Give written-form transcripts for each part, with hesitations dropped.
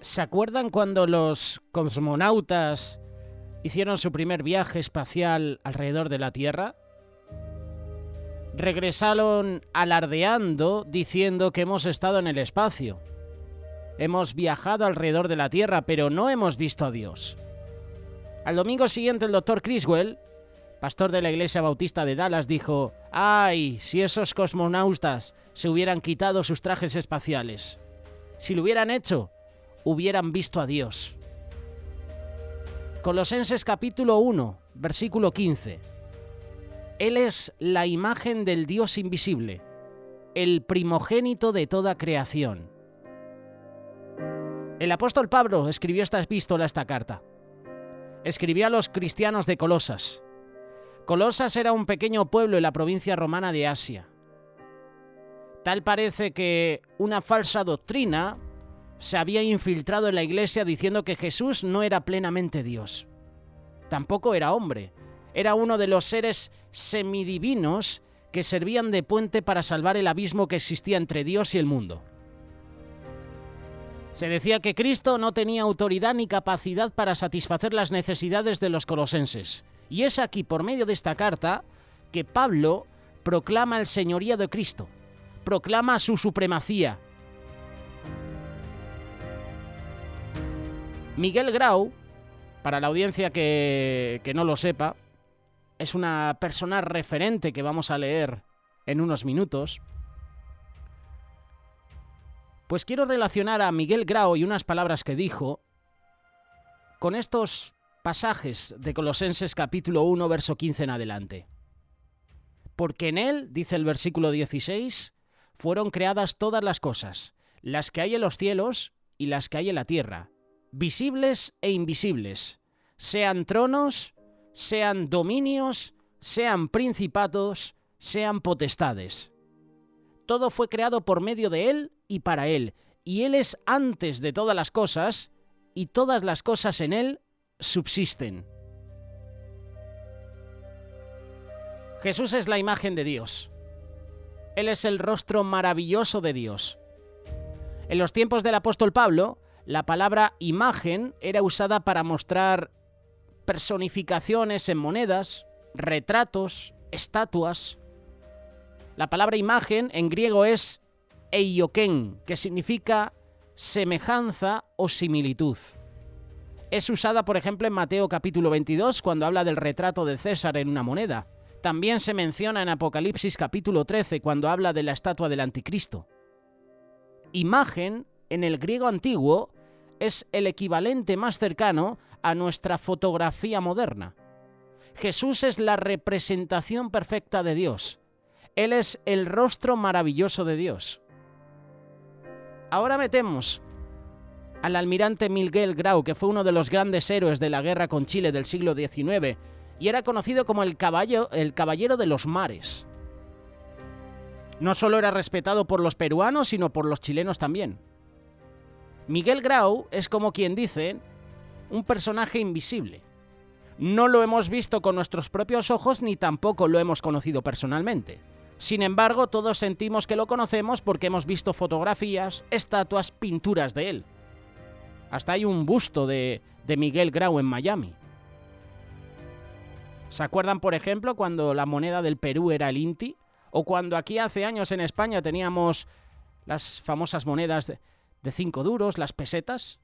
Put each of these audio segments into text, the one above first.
¿Se acuerdan cuando los cosmonautas hicieron su primer viaje espacial alrededor de la Tierra? Regresaron alardeando, diciendo que hemos estado en el espacio. Hemos viajado alrededor de la Tierra, pero no hemos visto a Dios. Al domingo siguiente, el Dr. Criswell, pastor de la Iglesia Bautista de Dallas, dijo: ¡ay, si esos cosmonautas se hubieran quitado sus trajes espaciales! Si lo hubieran hecho, hubieran visto a Dios. Colosenses capítulo 1, versículo 15. Él es la imagen del Dios invisible, el primogénito de toda creación. El apóstol Pablo escribió esta epístola, esta carta. Escribió a los cristianos de Colosas. Colosas era un pequeño pueblo en la provincia romana de Asia. Tal parece que una falsa doctrina se había infiltrado en la iglesia diciendo que Jesús no era plenamente Dios. Tampoco era hombre. Era uno de los seres semidivinos que servían de puente para salvar el abismo que existía entre Dios y el mundo. Se decía que Cristo no tenía autoridad ni capacidad para satisfacer las necesidades de los colosenses. Y es aquí, por medio de esta carta, que Pablo proclama el señorío de Cristo, proclama su supremacía. Miguel Grau, para la audiencia que no lo sepa, es una persona referente que vamos a leer en unos minutos. Pues quiero relacionar a Miguel Grau y unas palabras que dijo con estos pasajes de Colosenses capítulo 1, verso 15 en adelante. Porque en él, dice el versículo 16, fueron creadas todas las cosas, las que hay en los cielos y las que hay en la tierra, visibles e invisibles, sean tronos, sean dominios, sean principados, sean potestades. Todo fue creado por medio de él y para él, y él es antes de todas las cosas, y todas las cosas en él subsisten. Jesús es la imagen de Dios. Él es el rostro maravilloso de Dios. En los tiempos del apóstol Pablo, la palabra imagen era usada para mostrar personificaciones en monedas, retratos, estatuas. La palabra imagen en griego es eioken, que significa semejanza o similitud. Es usada, por ejemplo, en Mateo capítulo 22, cuando habla del retrato de César en una moneda. También se menciona en Apocalipsis capítulo 13, cuando habla de la estatua del anticristo. Imagen, en el griego antiguo, es el equivalente más cercano a nuestra fotografía moderna. Jesús es la representación perfecta de Dios. Él es el rostro maravilloso de Dios. Ahora metemos al almirante Miguel Grau, que fue uno de los grandes héroes de la guerra con Chile del siglo XIX, y era conocido como el caballero de los mares. No solo era respetado por los peruanos, sino por los chilenos también. Miguel Grau es, como quien dice, un personaje invisible. No lo hemos visto con nuestros propios ojos ni tampoco lo hemos conocido personalmente. Sin embargo, todos sentimos que lo conocemos porque hemos visto fotografías, estatuas, pinturas de él. Hasta hay un busto de Miguel Grau en Miami. ¿Se acuerdan, por ejemplo, cuando la moneda del Perú era el Inti? O cuando aquí hace años en España teníamos las famosas monedas de 5 duros, las pesetas.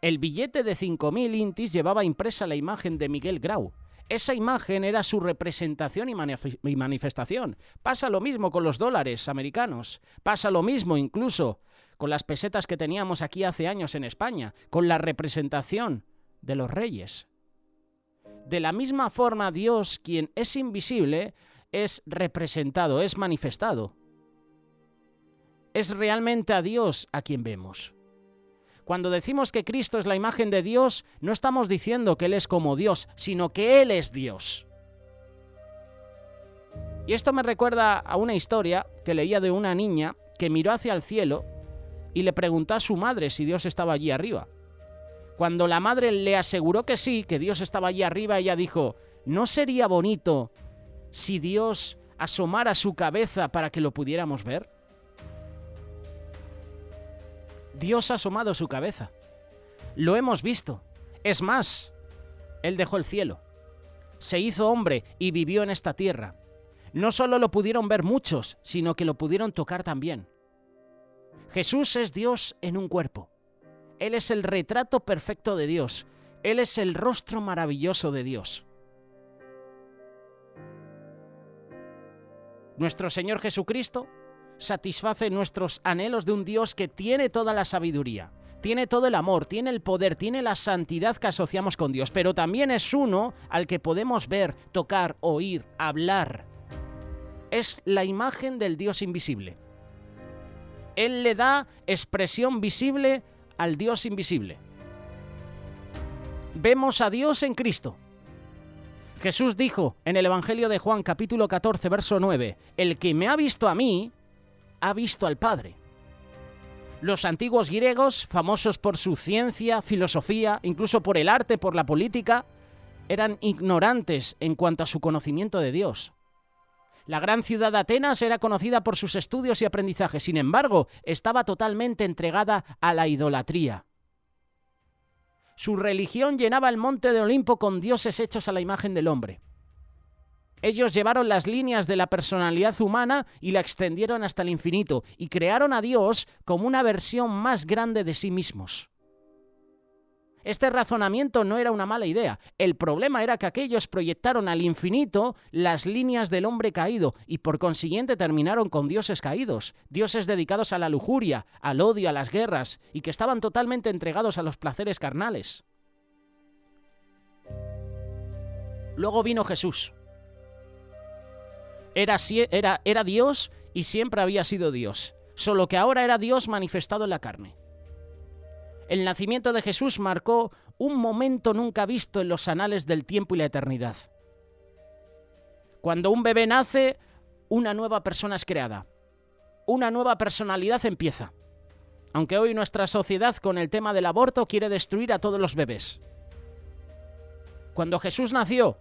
El billete de 5.000 intis llevaba impresa la imagen de Miguel Grau. Esa imagen era su representación y manifestación. Pasa lo mismo con los dólares americanos. Pasa lo mismo incluso con las pesetas que teníamos aquí hace años en España, con la representación de los reyes. De la misma forma, Dios, quien es invisible, es representado, es manifestado. Es realmente a Dios a quien vemos. Cuando decimos que Cristo es la imagen de Dios, no estamos diciendo que Él es como Dios, sino que Él es Dios. Y esto me recuerda a una historia que leía de una niña que miró hacia el cielo y le preguntó a su madre si Dios estaba allí arriba. Cuando la madre le aseguró que sí, que Dios estaba allí arriba, ella dijo: ¿no sería bonito si Dios asomara su cabeza para que lo pudiéramos ver? Dios ha asomado su cabeza. Lo hemos visto. Es más, Él dejó el cielo. Se hizo hombre y vivió en esta tierra. No solo lo pudieron ver muchos, sino que lo pudieron tocar también. Jesús es Dios en un cuerpo. Él es el retrato perfecto de Dios. Él es el rostro maravilloso de Dios. Nuestro Señor Jesucristo satisface nuestros anhelos de un Dios que tiene toda la sabiduría, tiene todo el amor, tiene el poder, tiene la santidad que asociamos con Dios, pero también es uno al que podemos ver, tocar, oír, hablar. Es la imagen del Dios invisible. Él le da expresión visible al Dios invisible. Vemos a Dios en Cristo. Jesús dijo en el Evangelio de Juan, capítulo 14, verso 9, «El que me ha visto a mí, ha visto al Padre». Los antiguos griegos, famosos por su ciencia, filosofía, incluso por el arte, por la política, eran ignorantes en cuanto a su conocimiento de Dios. La gran ciudad de Atenas era conocida por sus estudios y aprendizajes, sin embargo, estaba totalmente entregada a la idolatría. Su religión llenaba el monte de Olimpo con dioses hechos a la imagen del hombre. Ellos llevaron las líneas de la personalidad humana y la extendieron hasta el infinito, y crearon a Dios como una versión más grande de sí mismos. Este razonamiento no era una mala idea. El problema era que aquellos proyectaron al infinito las líneas del hombre caído y por consiguiente terminaron con dioses caídos, dioses dedicados a la lujuria, al odio, a las guerras y que estaban totalmente entregados a los placeres carnales. Luego vino Jesús. Era Dios y siempre había sido Dios, solo que ahora era Dios manifestado en la carne. El nacimiento de Jesús marcó un momento nunca visto en los anales del tiempo y la eternidad. Cuando un bebé nace, una nueva persona es creada. Una nueva personalidad empieza. Aunque hoy nuestra sociedad con el tema del aborto quiere destruir a todos los bebés. Cuando Jesús nació,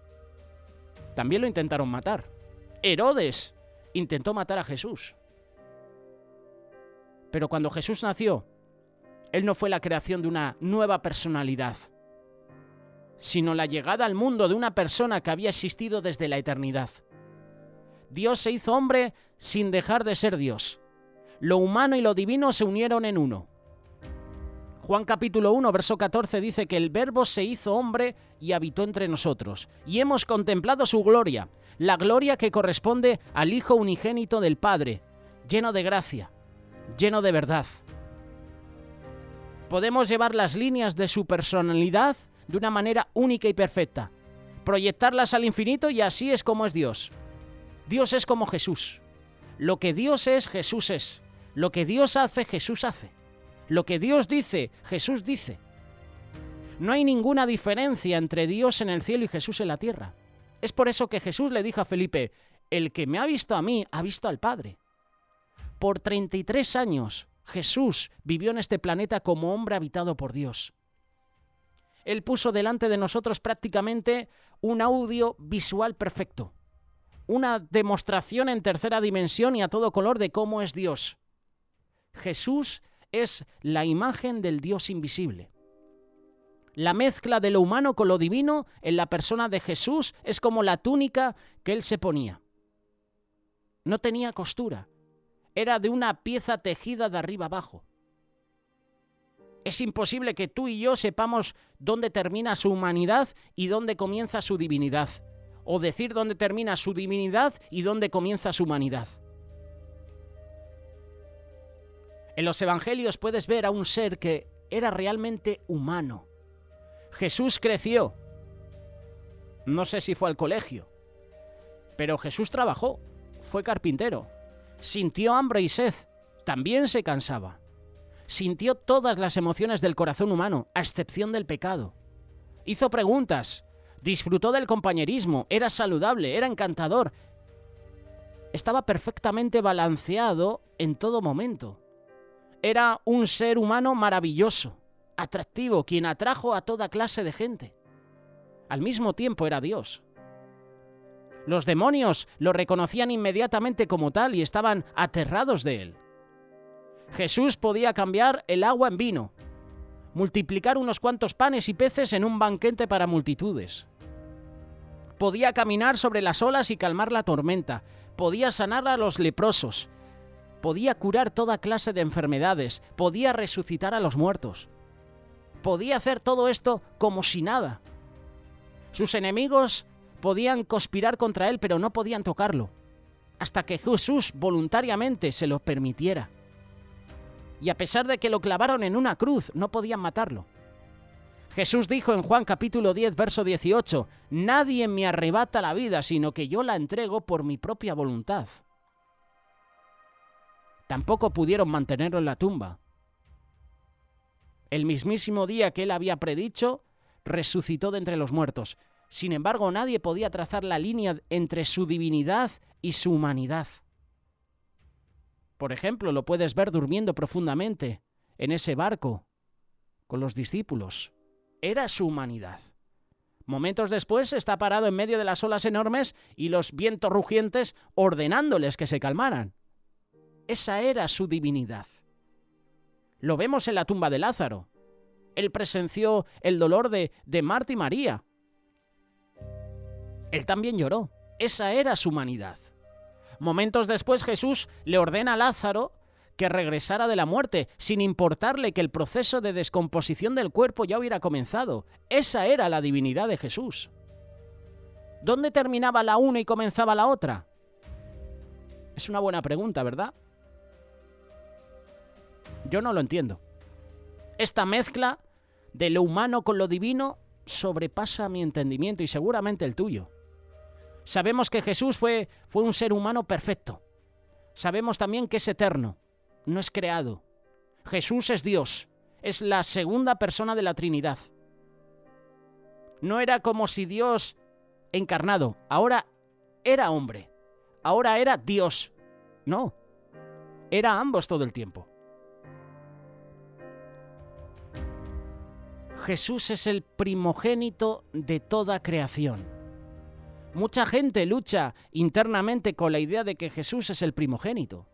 también lo intentaron matar. Herodes intentó matar a Jesús. Pero cuando Jesús nació, Él no fue la creación de una nueva personalidad, sino la llegada al mundo de una persona que había existido desde la eternidad. Dios se hizo hombre sin dejar de ser Dios. Lo humano y lo divino se unieron en uno. Juan capítulo 1, verso 14 dice que el Verbo se hizo hombre y habitó entre nosotros, y hemos contemplado su gloria, la gloria que corresponde al Hijo unigénito del Padre, lleno de gracia, lleno de verdad. Podemos llevar las líneas de su personalidad de una manera única y perfecta, proyectarlas al infinito y así es como es Dios. Dios es como Jesús. Lo que Dios es, Jesús es. Lo que Dios hace, Jesús hace. Lo que Dios dice, Jesús dice. No hay ninguna diferencia entre Dios en el cielo y Jesús en la tierra. Es por eso que Jesús le dijo a Felipe, el que me ha visto a mí, ha visto al Padre. Por 33 años, Jesús vivió en este planeta como hombre habitado por Dios. Él puso delante de nosotros prácticamente un audio visual perfecto, una demostración en tercera dimensión y a todo color de cómo es Dios. Jesús es la imagen del Dios invisible. La mezcla de lo humano con lo divino en la persona de Jesús es como la túnica que Él se ponía. No tenía costura. Era de una pieza tejida de arriba abajo. Es imposible que tú y yo sepamos dónde termina su humanidad y dónde comienza su divinidad, o decir dónde termina su divinidad y dónde comienza su humanidad. En los evangelios puedes ver a un ser que era realmente humano. Jesús creció. No sé si fue al colegio, pero Jesús trabajó, fue carpintero. Sintió hambre y sed, también se cansaba. Sintió todas las emociones del corazón humano, a excepción del pecado. Hizo preguntas, disfrutó del compañerismo, era saludable, era encantador. Estaba perfectamente balanceado en todo momento. Era un ser humano maravilloso, atractivo, quien atrajo a toda clase de gente. Al mismo tiempo era Dios. Los demonios lo reconocían inmediatamente como tal y estaban aterrados de él. Jesús podía cambiar el agua en vino, multiplicar unos cuantos panes y peces en un banquete para multitudes. Podía caminar sobre las olas y calmar la tormenta. Podía sanar a los leprosos. Podía curar toda clase de enfermedades. Podía resucitar a los muertos. Podía hacer todo esto como si nada. Sus enemigos podían conspirar contra él, pero no podían tocarlo, hasta que Jesús voluntariamente se lo permitiera. Y a pesar de que lo clavaron en una cruz, no podían matarlo. Jesús dijo en Juan capítulo 10, verso 18, «Nadie me arrebata la vida, sino que yo la entrego por mi propia voluntad». Tampoco pudieron mantenerlo en la tumba. El mismísimo día que él había predicho, resucitó de entre los muertos. Sin embargo, nadie podía trazar la línea entre su divinidad y su humanidad. Por ejemplo, lo puedes ver durmiendo profundamente en ese barco con los discípulos. Era su humanidad. Momentos después está parado en medio de las olas enormes y los vientos rugientes ordenándoles que se calmaran. Esa era su divinidad. Lo vemos en la tumba de Lázaro. Él presenció el dolor de Marta y María. Él también lloró. Esa era su humanidad. Momentos después Jesús le ordena a Lázaro que regresara de la muerte, sin importarle que el proceso de descomposición del cuerpo ya hubiera comenzado. Esa era la divinidad de Jesús. ¿Dónde terminaba la una y comenzaba la otra? Es una buena pregunta, ¿verdad? Yo no lo entiendo. Esta mezcla de lo humano con lo divino sobrepasa mi entendimiento y seguramente el tuyo. Sabemos que Jesús fue un ser humano perfecto. Sabemos también que es eterno, no es creado. Jesús es Dios, es la segunda persona de la Trinidad. No era como si Dios encarnado, ahora era hombre, ahora era Dios. No, era ambos todo el tiempo. Jesús es el primogénito de toda creación. Mucha gente lucha internamente con la idea de que Jesús es el primogénito,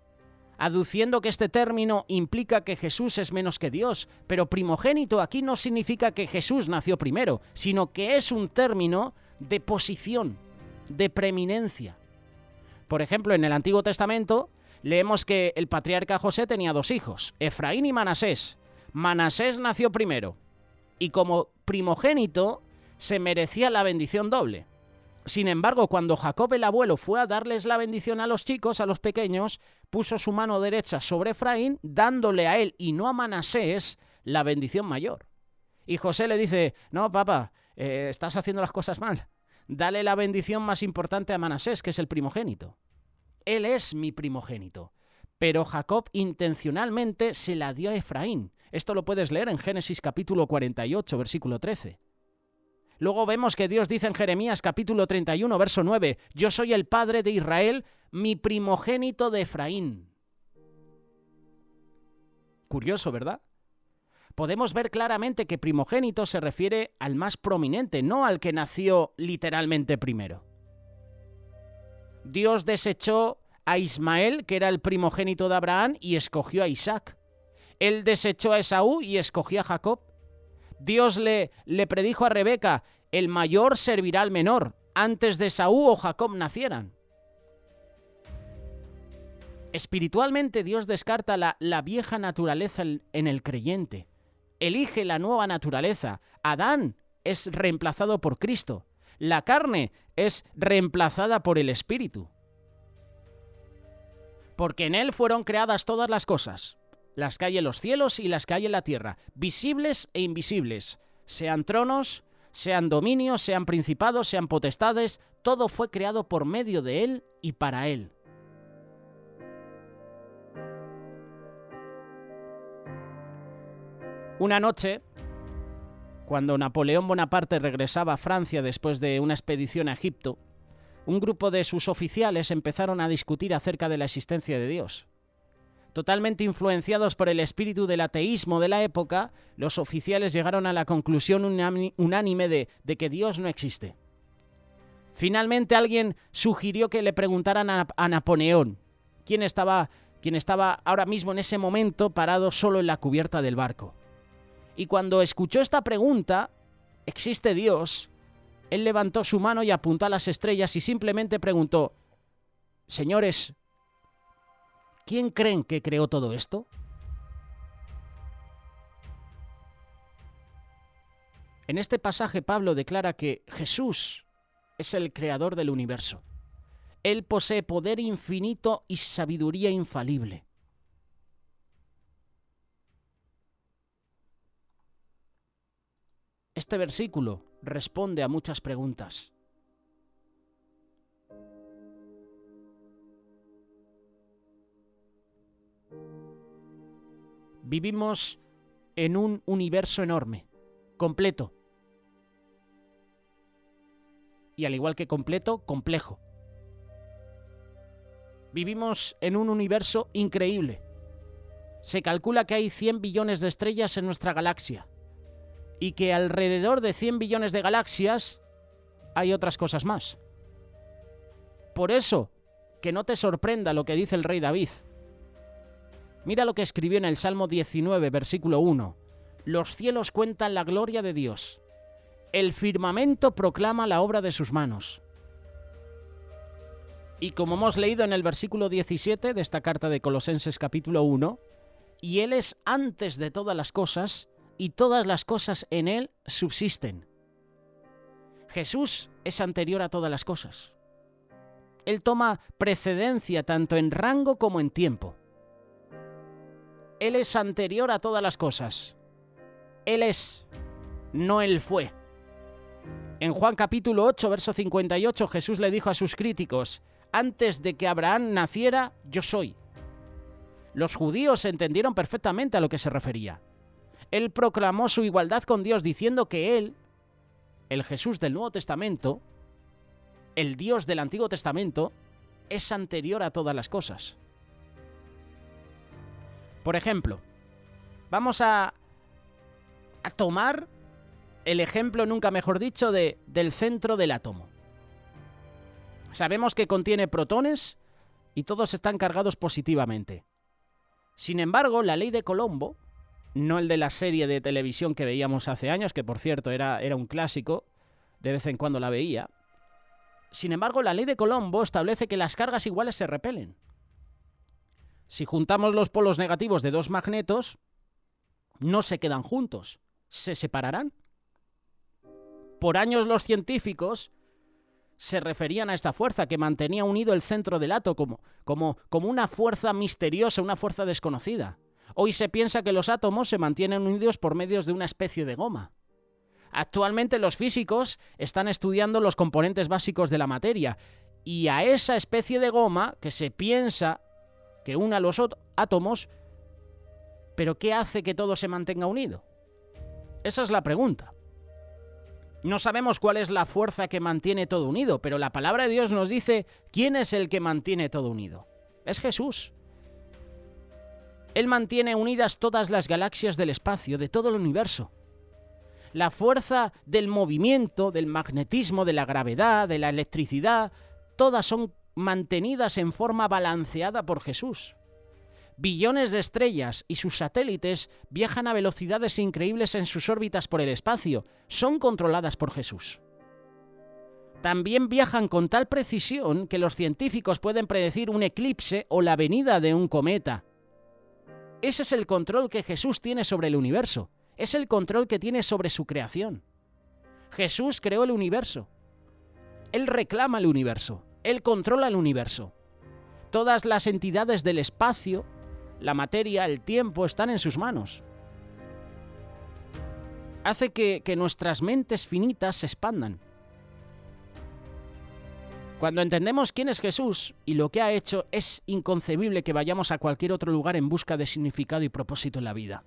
aduciendo que este término implica que Jesús es menos que Dios, pero primogénito aquí no significa que Jesús nació primero, sino que es un término de posición, de preeminencia. Por ejemplo, en el Antiguo Testamento leemos que el patriarca José tenía dos hijos, Efraín y Manasés. Manasés nació primero, y como primogénito se merecía la bendición doble. Sin embargo, cuando Jacob el abuelo fue a darles la bendición a los chicos, a los pequeños, puso su mano derecha sobre Efraín, dándole a él y no a Manasés la bendición mayor. Y José le dice, no, papá, estás haciendo las cosas mal. Dale la bendición más importante a Manasés, que es el primogénito. Él es mi primogénito. Pero Jacob intencionalmente se la dio a Efraín. Esto lo puedes leer en Génesis capítulo 48, versículo 13. Luego vemos que Dios dice en Jeremías capítulo 31, verso 9, yo soy el padre de Israel, mi primogénito de Efraín. Curioso, ¿verdad? Podemos ver claramente que primogénito se refiere al más prominente, no al que nació literalmente primero. Dios desechó a Ismael, que era el primogénito de Abraham, y escogió a Isaac. Él desechó a Esaú y escogió a Jacob. Dios le predijo a Rebeca, el mayor servirá al menor, antes de Esaú o Jacob nacieran. Espiritualmente Dios descarta la vieja naturaleza en el creyente. Elige la nueva naturaleza. Adán es reemplazado por Cristo. La carne es reemplazada por el Espíritu. Porque en él fueron creadas todas las cosas, las que hay en los cielos y las que hay en la tierra, visibles e invisibles, sean tronos, sean dominios, sean principados, sean potestades, todo fue creado por medio de él y para él. Una noche, cuando Napoleón Bonaparte regresaba a Francia después de una expedición a Egipto, un grupo de sus oficiales empezaron a discutir acerca de la existencia de Dios. Totalmente influenciados por el espíritu del ateísmo de la época, los oficiales llegaron a la conclusión unánime de que Dios no existe. Finalmente alguien sugirió que le preguntaran a Napoleón quién estaba quien estaba ahora mismo en ese momento parado solo en la cubierta del barco. Y cuando escuchó esta pregunta, ¿existe Dios?, él levantó su mano y apuntó a las estrellas y simplemente preguntó: señores, ¿quién creen que creó todo esto? En este pasaje Pablo declara que Jesús es el creador del universo. Él posee poder infinito y sabiduría infalible. Este versículo responde a muchas preguntas. Vivimos en un universo enorme, completo. Y al igual que completo, complejo. Vivimos en un universo increíble. Se calcula que hay 100 billones de estrellas en nuestra galaxia y que alrededor de 100 billones de galaxias hay otras cosas más. Por eso, que no te sorprenda lo que dice el rey David. Mira lo que escribió en el Salmo 19, versículo 1. Los cielos cuentan la gloria de Dios. El firmamento proclama la obra de sus manos. Y como hemos leído en el versículo 17 de esta carta de Colosenses capítulo 1, y Él es antes de todas las cosas, y todas las cosas en Él subsisten. Jesús es anterior a todas las cosas. Él toma precedencia tanto en rango como en tiempo. Él es anterior a todas las cosas. Él es, no Él fue. En Juan capítulo 8, verso 58, Jesús le dijo a sus críticos: antes de que Abraham naciera, yo soy. Los judíos entendieron perfectamente a lo que se refería. Él proclamó su igualdad con Dios diciendo que Él, el Jesús del Nuevo Testamento, el Dios del Antiguo Testamento, es anterior a todas las cosas. Por ejemplo, vamos a tomar el ejemplo, nunca mejor dicho, del centro del átomo. Sabemos que contiene protones y todos están cargados positivamente. Sin embargo, la ley de Colombo, no el de la serie de televisión que veíamos hace años, que por cierto era un clásico, de vez en cuando la veía. Sin embargo, la ley de Colombo establece que las cargas iguales se repelen. Si juntamos los polos negativos de dos magnetos, no se quedan juntos, se separarán. Por años los científicos se referían a esta fuerza que mantenía unido el centro del átomo como una fuerza misteriosa, una fuerza desconocida. Hoy se piensa que los átomos se mantienen unidos por medios de una especie de goma. Actualmente los físicos están estudiando los componentes básicos de la materia y a esa especie de goma que se piensa que une a los átomos, ¿pero qué hace que todo se mantenga unido? Esa es la pregunta. No sabemos cuál es la fuerza que mantiene todo unido, pero la palabra de Dios nos dice quién es el que mantiene todo unido. Es Jesús. Él mantiene unidas todas las galaxias del espacio, de todo el universo. La fuerza del movimiento, del magnetismo, de la gravedad, de la electricidad, todas son mantenidas en forma balanceada por Jesús. Billones de estrellas y sus satélites viajan a velocidades increíbles en sus órbitas por el espacio. Son controladas por Jesús. También viajan con tal precisión que los científicos pueden predecir un eclipse o la venida de un cometa. Ese es el control que Jesús tiene sobre el universo. Es el control que tiene sobre su creación. Jesús creó el universo. Él reclama el universo. Él controla el universo. Todas las entidades del espacio, la materia, el tiempo, están en sus manos. Hace que nuestras mentes finitas se expandan. Cuando entendemos quién es Jesús y lo que ha hecho, es inconcebible que vayamos a cualquier otro lugar en busca de significado y propósito en la vida.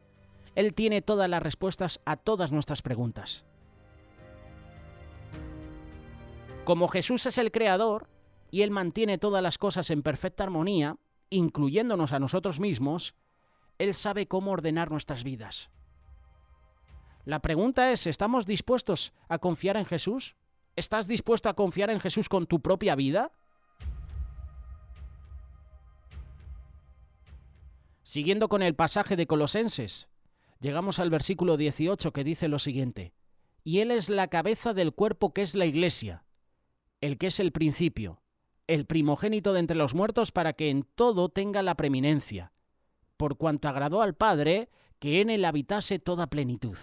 Él tiene todas las respuestas a todas nuestras preguntas. Como Jesús es el creador y Él mantiene todas las cosas en perfecta armonía, incluyéndonos a nosotros mismos, Él sabe cómo ordenar nuestras vidas. La pregunta es, ¿estamos dispuestos a confiar en Jesús? ¿Estás dispuesto a confiar en Jesús con tu propia vida? Siguiendo con el pasaje de Colosenses, llegamos al versículo 18 que dice lo siguiente: y Él es la cabeza del cuerpo que es la Iglesia, el que es el principio, el primogénito de entre los muertos, para que en todo tenga la preeminencia, por cuanto agradó al Padre que en él habitase toda plenitud.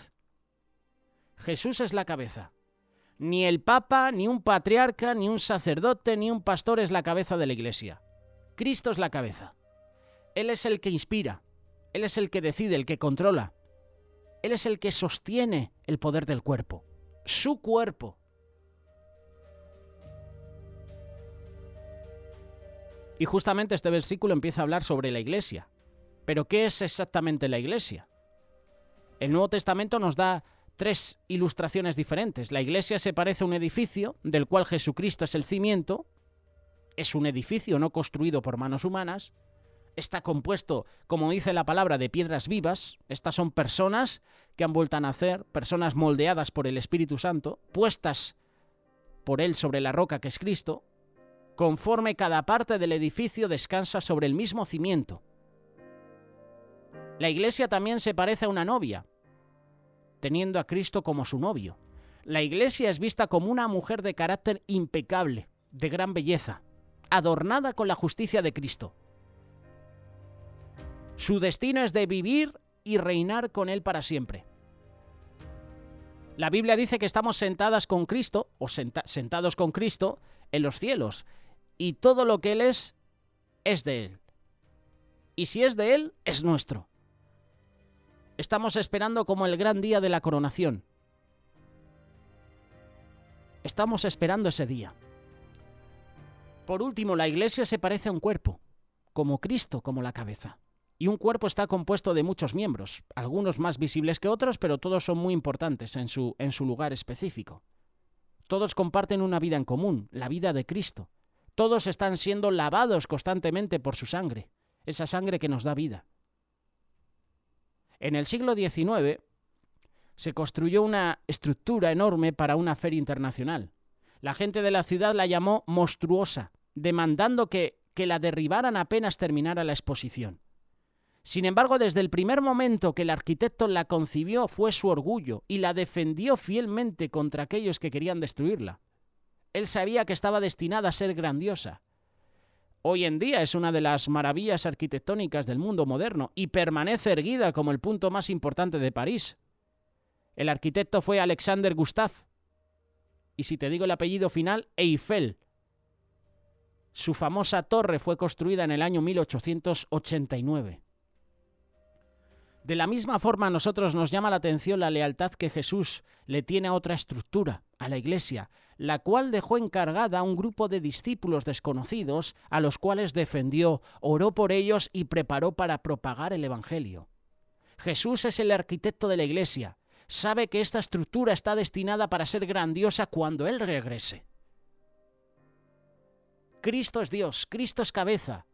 Jesús es la cabeza. Ni el Papa, ni un patriarca, ni un sacerdote, ni un pastor es la cabeza de la Iglesia. Cristo es la cabeza. Él es el que inspira, Él es el que decide, el que controla. Él es el que sostiene el poder del cuerpo, su cuerpo. Y justamente este versículo empieza a hablar sobre la Iglesia. ¿Pero qué es exactamente la Iglesia? El Nuevo Testamento nos da 3 ilustraciones diferentes. La Iglesia se parece a un edificio del cual Jesucristo es el cimiento. Es un edificio no construido por manos humanas. Está compuesto, como dice la palabra, de piedras vivas. Estas son personas que han vuelto a nacer, personas moldeadas por el Espíritu Santo, puestas por Él sobre la roca que es Cristo. Conforme cada parte del edificio descansa sobre el mismo cimiento. La Iglesia también se parece a una novia, teniendo a Cristo como su novio. La Iglesia es vista como una mujer de carácter impecable, de gran belleza, adornada con la justicia de Cristo. Su destino es de vivir y reinar con Él para siempre. La Biblia dice que estamos sentadas con Cristo, o sentados con Cristo, en los cielos, y todo lo que Él es de Él. Y si es de Él, es nuestro. Estamos esperando como el gran día de la coronación. Estamos esperando ese día. Por último, la Iglesia se parece a un cuerpo, como Cristo, como la cabeza. Y un cuerpo está compuesto de muchos miembros, algunos más visibles que otros, pero todos son muy importantes en su lugar específico. Todos comparten una vida en común, la vida de Cristo. Todos están siendo lavados constantemente por su sangre, esa sangre que nos da vida. En el siglo XIX se construyó una estructura enorme para una feria internacional. La gente de la ciudad la llamó monstruosa, demandando que la derribaran apenas terminara la exposición. Sin embargo, desde el primer momento que el arquitecto la concibió fue su orgullo y la defendió fielmente contra aquellos que querían destruirla. Él sabía que estaba destinada a ser grandiosa. Hoy en día es una de las maravillas arquitectónicas del mundo moderno y permanece erguida como el punto más importante de París. El arquitecto fue Alexander Gustave. Y si te digo el apellido final, Eiffel. Su famosa torre fue construida en el año 1889. De la misma forma, a nosotros nos llama la atención la lealtad que Jesús le tiene a otra estructura, a la Iglesia, la cual dejó encargada a un grupo de discípulos desconocidos a los cuales defendió, oró por ellos y preparó para propagar el Evangelio. Jesús es el arquitecto de la Iglesia. Sabe que esta estructura está destinada para ser grandiosa cuando Él regrese. Cristo es Dios, Cristo es cabeza.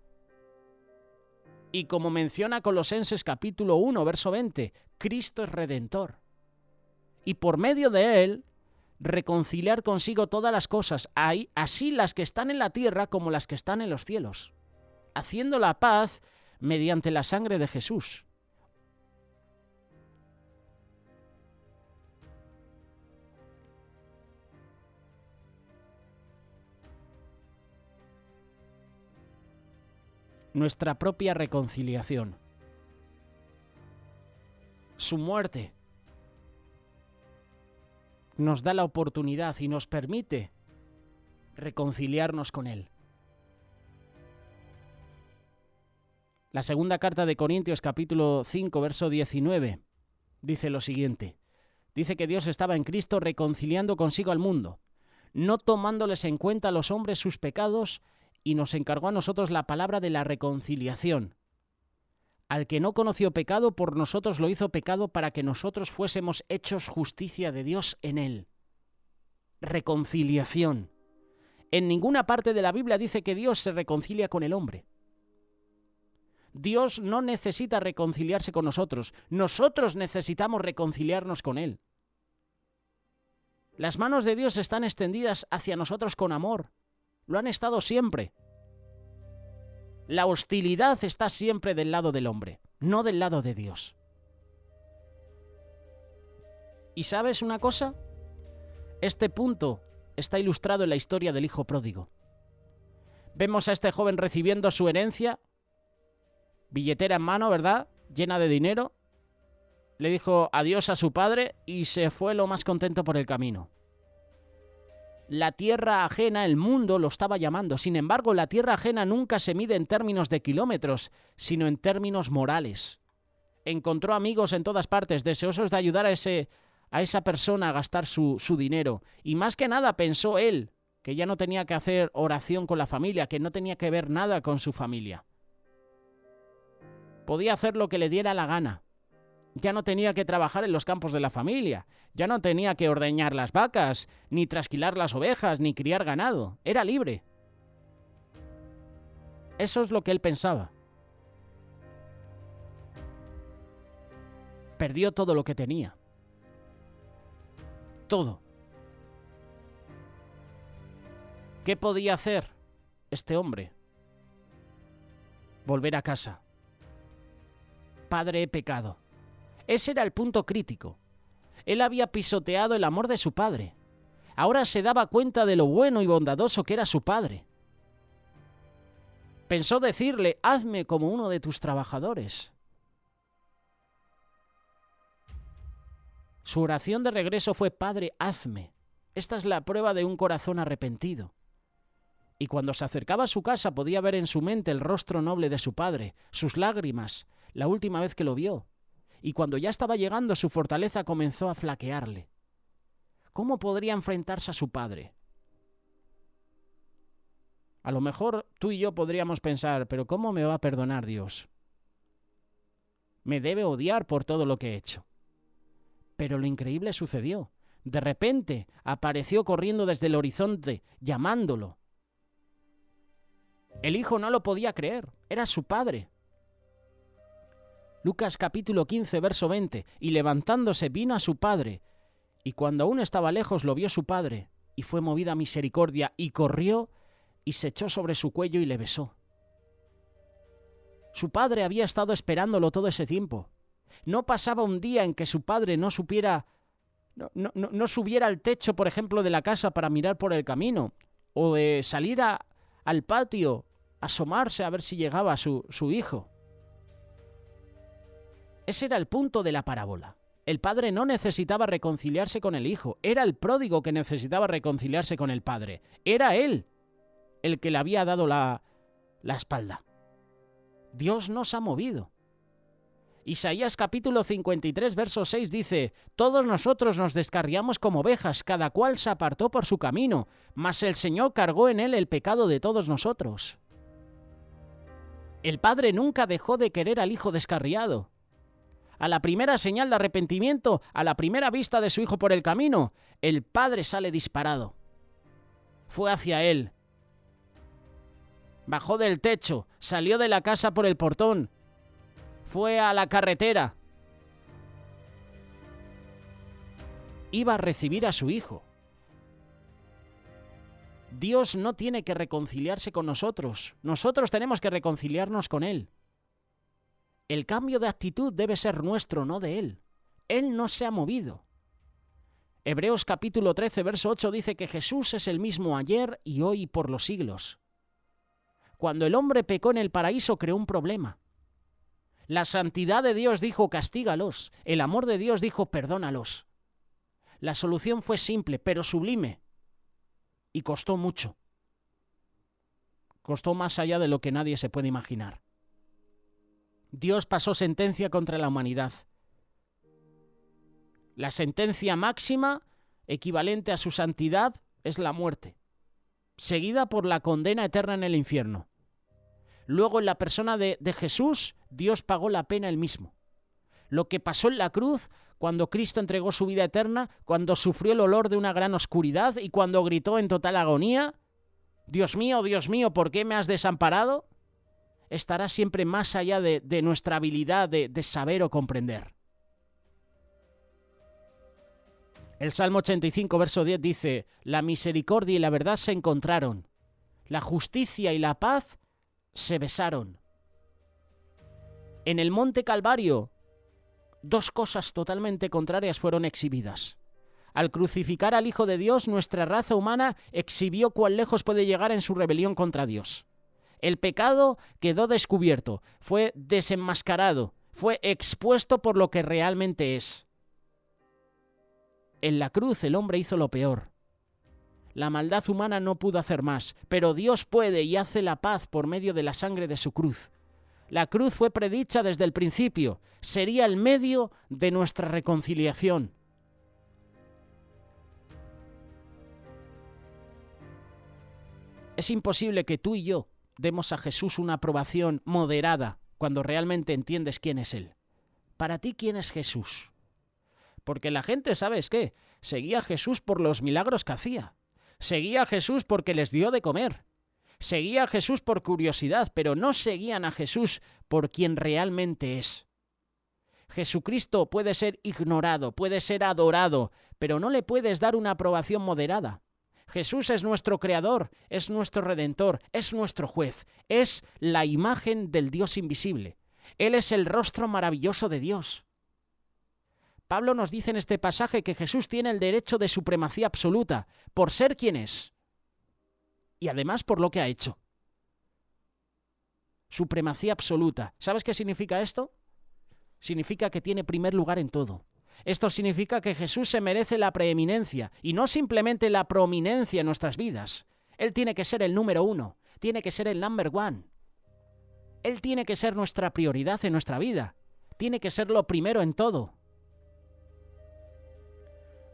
Y como menciona Colosenses capítulo 1, verso 20, Cristo es Redentor. Y por medio de Él, reconciliar consigo todas las cosas, así las que están en la tierra como las que están en los cielos, haciendo la paz mediante la sangre de Jesús. Nuestra propia reconciliación. Su muerte nos da la oportunidad y nos permite reconciliarnos con Él. La segunda carta de Corintios, capítulo 5, verso 19, dice lo siguiente. Dice que Dios estaba en Cristo reconciliando consigo al mundo, no tomándoles en cuenta a los hombres sus pecados, y nos encargó a nosotros la palabra de la reconciliación. Al que no conoció pecado, por nosotros lo hizo pecado para que nosotros fuésemos hechos justicia de Dios en él. Reconciliación. En ninguna parte de la Biblia dice que Dios se reconcilia con el hombre. Dios no necesita reconciliarse con nosotros. Nosotros necesitamos reconciliarnos con Él. Las manos de Dios están extendidas hacia nosotros con amor. Lo han estado siempre. La hostilidad está siempre del lado del hombre, no del lado de Dios. ¿Y sabes una cosa? Este punto está ilustrado en la historia del hijo pródigo. Vemos a este joven recibiendo su herencia, billetera en mano, ¿verdad? Llena de dinero. Le dijo adiós a su padre y se fue lo más contento por el camino. La tierra ajena, el mundo, lo estaba llamando. Sin embargo, la tierra ajena nunca se mide en términos de kilómetros, sino en términos morales. Encontró amigos en todas partes, deseosos de ayudar a esa persona a gastar su dinero. Y más que nada pensó él que ya no tenía que hacer oración con la familia, que no tenía que ver nada con su familia. Podía hacer lo que le diera la gana. Ya no tenía que trabajar en los campos de la familia. Ya no tenía que ordeñar las vacas, ni trasquilar las ovejas, ni criar ganado. Era libre. Eso es lo que él pensaba. Perdió todo lo que tenía. Todo. ¿Qué podía hacer este hombre? Volver a casa. Padre, he pecado. Ese era el punto crítico. Él había pisoteado el amor de su padre. Ahora se daba cuenta de lo bueno y bondadoso que era su padre. Pensó decirle, hazme como uno de tus trabajadores. Su oración de regreso fue, Padre, hazme. Esta es la prueba de un corazón arrepentido. Y cuando se acercaba a su casa podía ver en su mente el rostro noble de su padre, sus lágrimas, la última vez que lo vio. Y cuando ya estaba llegando, su fortaleza comenzó a flaquearle. ¿Cómo podría enfrentarse a su padre? A lo mejor tú y yo podríamos pensar, pero ¿cómo me va a perdonar Dios? Me debe odiar por todo lo que he hecho. Pero lo increíble sucedió. De repente apareció corriendo desde el horizonte, llamándolo. El hijo no lo podía creer, era su padre. Lucas capítulo 15, verso 20, y levantándose vino a su padre, y cuando aún estaba lejos lo vio su padre, y fue movida a misericordia, y corrió, y se echó sobre su cuello y le besó. Su padre había estado esperándolo todo ese tiempo. No pasaba un día en que su padre no subiera al techo, por ejemplo, de la casa para mirar por el camino, o de salir al patio, asomarse a ver si llegaba su hijo. Ese era el punto de la parábola. El padre no necesitaba reconciliarse con el hijo, era el pródigo que necesitaba reconciliarse con el padre. Era él el que le había dado la espalda. Dios nos ha movido. Isaías capítulo 53, verso 6 dice, todos nosotros nos descarriamos como ovejas, cada cual se apartó por su camino, mas el Señor cargó en él el pecado de todos nosotros. El padre nunca dejó de querer al hijo descarriado. A la primera señal de arrepentimiento, a la primera vista de su hijo por el camino, el padre sale disparado. Fue hacia él. Bajó del techo, salió de la casa por el portón, fue a la carretera. Iba a recibir a su hijo. Dios no tiene que reconciliarse con nosotros. Nosotros tenemos que reconciliarnos con Él. El cambio de actitud debe ser nuestro, no de Él. Él no se ha movido. Hebreos capítulo 13, verso 8 dice que Jesús es el mismo ayer y hoy y por los siglos. Cuando el hombre pecó en el paraíso creó un problema. La santidad de Dios dijo castígalos. El amor de Dios dijo perdónalos. La solución fue simple, pero sublime. Y costó mucho. Costó más allá de lo que nadie se puede imaginar. Dios pasó sentencia contra la humanidad. La sentencia máxima, equivalente a su santidad, es la muerte, seguida por la condena eterna en el infierno. Luego, en la persona de Jesús, Dios pagó la pena él mismo. Lo que pasó en la cruz, cuando Cristo entregó su vida eterna, cuando sufrió el olor de una gran oscuridad y cuando gritó en total agonía, Dios mío, ¿por qué me has desamparado?, estará siempre más allá de nuestra habilidad de saber o comprender. El Salmo 85, verso 10 dice, la misericordia y la verdad se encontraron, la justicia y la paz se besaron. En el Monte Calvario, dos cosas totalmente contrarias fueron exhibidas. Al crucificar al Hijo de Dios, nuestra raza humana exhibió cuán lejos puede llegar en su rebelión contra Dios. El pecado quedó descubierto, fue desenmascarado, fue expuesto por lo que realmente es. En la cruz el hombre hizo lo peor. La maldad humana no pudo hacer más, pero Dios puede y hace la paz por medio de la sangre de su cruz. La cruz fue predicha desde el principio, sería el medio de nuestra reconciliación. Es imposible que tú y yo demos a Jesús una aprobación moderada cuando realmente entiendes quién es Él. Para ti, ¿quién es Jesús? Porque la gente, ¿sabes qué? Seguía a Jesús por los milagros que hacía. Seguía a Jesús porque les dio de comer. Seguía a Jesús por curiosidad, pero no seguían a Jesús por quien realmente es. Jesucristo puede ser ignorado, puede ser adorado, pero no le puedes dar una aprobación moderada. Jesús es nuestro Creador, es nuestro Redentor, es nuestro Juez, es la imagen del Dios invisible. Él es el rostro maravilloso de Dios. Pablo nos dice en este pasaje que Jesús tiene el derecho de supremacía absoluta, por ser quien es, y además por lo que ha hecho. Supremacía absoluta. ¿Sabes qué significa esto? Significa que tiene primer lugar en todo. Esto significa que Jesús se merece la preeminencia, y no simplemente la prominencia en nuestras vidas. Él tiene que ser el número uno, tiene que ser el number one. Él tiene que ser nuestra prioridad en nuestra vida, tiene que ser lo primero en todo.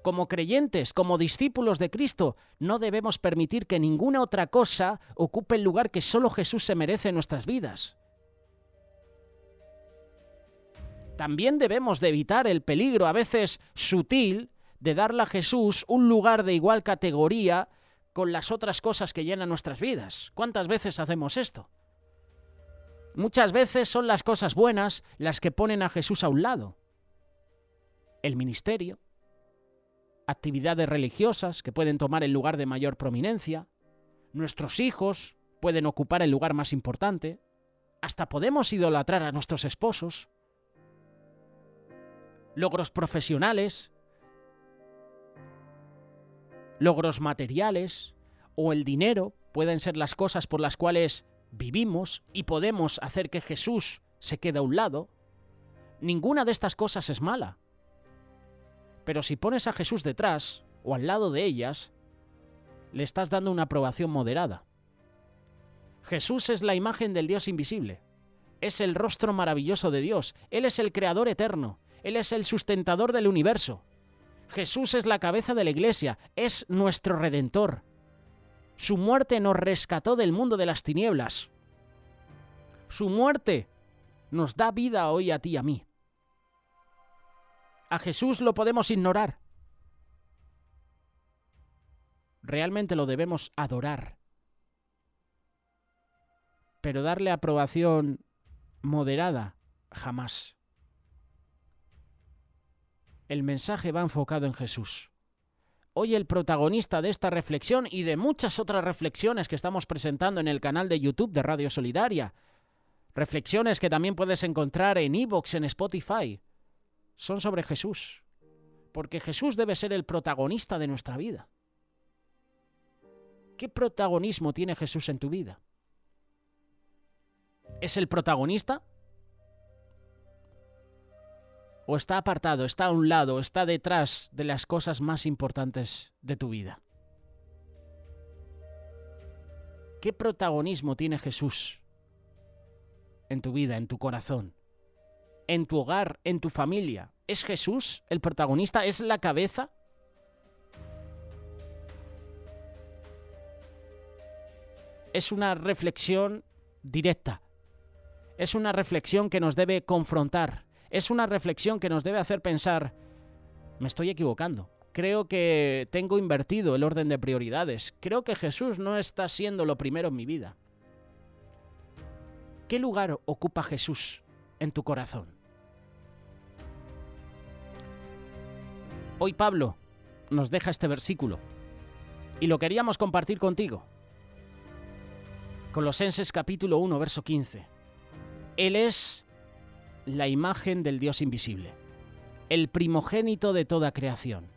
Como creyentes, como discípulos de Cristo, no debemos permitir que ninguna otra cosa ocupe el lugar que solo Jesús se merece en nuestras vidas. También debemos de evitar el peligro, a veces sutil, de darle a Jesús un lugar de igual categoría con las otras cosas que llenan nuestras vidas. ¿Cuántas veces hacemos esto? Muchas veces son las cosas buenas las que ponen a Jesús a un lado. El ministerio, actividades religiosas que pueden tomar el lugar de mayor prominencia, nuestros hijos pueden ocupar el lugar más importante, hasta podemos idolatrar a nuestros esposos. Logros profesionales, logros materiales o el dinero pueden ser las cosas por las cuales vivimos y podemos hacer que Jesús se quede a un lado. Ninguna de estas cosas es mala. Pero si pones a Jesús detrás o al lado de ellas, le estás dando una aprobación moderada. Jesús es la imagen del Dios invisible. Es el rostro maravilloso de Dios. Él es el creador eterno. Él es el sustentador del universo. Jesús es la cabeza de la iglesia. Es nuestro Redentor. Su muerte nos rescató del mundo de las tinieblas. Su muerte nos da vida hoy a ti y a mí. A Jesús lo podemos ignorar. Realmente lo debemos adorar. Pero darle aprobación moderada, jamás. El mensaje va enfocado en Jesús. Hoy el protagonista de esta reflexión y de muchas otras reflexiones que estamos presentando en el canal de YouTube de Radio Solidaria, reflexiones que también puedes encontrar en iVoox, en Spotify, son sobre Jesús, porque Jesús debe ser el protagonista de nuestra vida. ¿Qué protagonismo tiene Jesús en tu vida? ¿Es el protagonista? ¿O está apartado, está a un lado, está detrás de las cosas más importantes de tu vida? ¿Qué protagonismo tiene Jesús en tu vida, en tu corazón, en tu hogar, en tu familia? ¿Es Jesús el protagonista? ¿Es la cabeza? Es una reflexión directa. Es una reflexión que nos debe confrontar. Es una reflexión que nos debe hacer pensar, me estoy equivocando. Creo que tengo invertido el orden de prioridades. Creo que Jesús no está siendo lo primero en mi vida. ¿Qué lugar ocupa Jesús en tu corazón? Hoy Pablo nos deja este versículo y lo queríamos compartir contigo. Colosenses capítulo 1, verso 15. Él es la imagen del Dios invisible, el primogénito de toda creación.